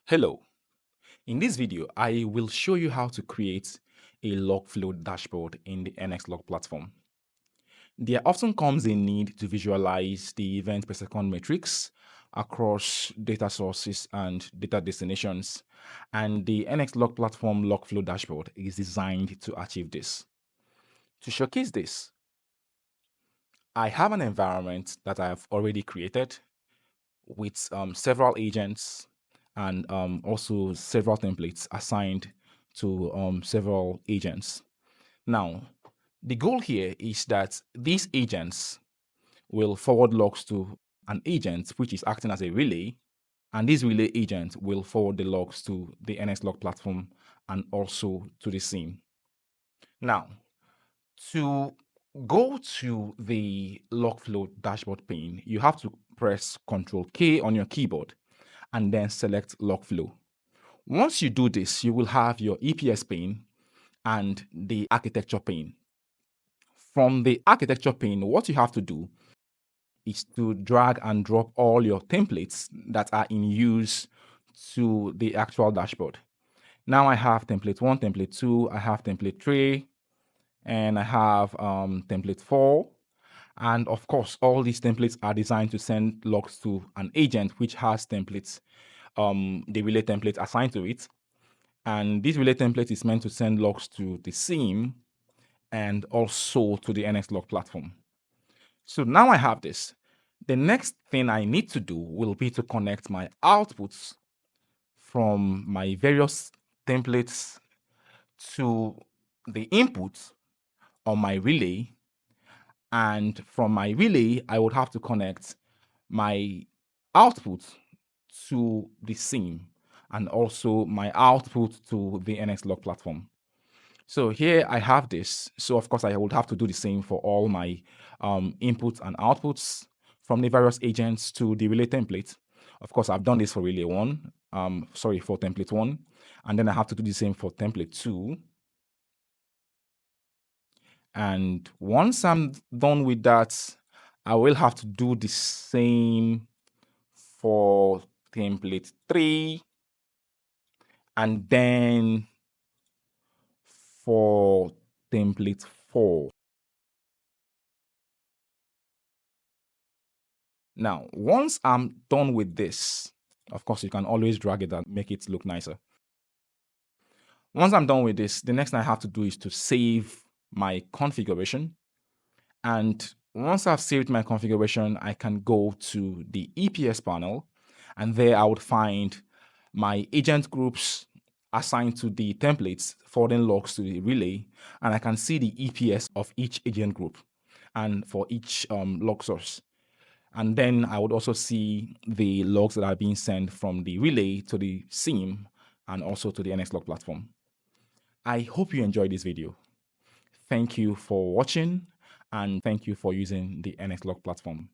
Hello, in this video, I will show you how to create a log flow dashboard in the NXLog platform. There often comes a need to visualize the event per second metrics across data sources and data destinations, and the NXLog platform log flow dashboard is designed to achieve this. To showcase this, I have an environment that I have already created with several agents and also several templates assigned to several agents. Now, the goal here is that these agents will forward logs to an agent which is acting as a relay, and this relay agent will forward the logs to the NXLog platform and also to the SIEM. Now, to go to the logflow dashboard pane, you have to press Ctrl K on your keyboard and then select logflow. Once you do this, you will have your EPS pane and the architecture pane. From the architecture pane, what you have to do is to drag and drop all your templates that are in use to the actual dashboard. Now I have template 1, template 2, I have template 3, and I have template 4. And of course, all these templates are designed to send logs to an agent which has templates, the relay template assigned to it. And this relay template is meant to send logs to the SIEM and also to the NXLog platform. So now I have this. The next thing I need to do will be to connect my outputs from my various templates to the inputs on my relay. And from my relay, I would have to connect my output to the SIEM and also my output to the NXLog platform. So here I have this. So of course I would have to do the same for all my inputs and outputs from the various agents to the relay template. Of course, I've done this for relay 1, for template 1, and then I have to do the same for template 2. And once I'm done with that, I will have to do the same for template 3 and then for template 4. Now, once I'm done with this, of course, you can always drag it and make it look nicer. Once I'm done with this, the next thing I have to do is to save my configuration. And once I've saved my configuration, I can go to the EPS panel, and there I would find my agent groups assigned to the templates forwarding logs to the relay, and I can see the EPS of each agent group and for each log source. And then I would also see the logs that are being sent from the relay to the SIEM and also to the NXLog platform. I hope you enjoyed this video. Thank you for watching, and thank you for using the NXLog platform.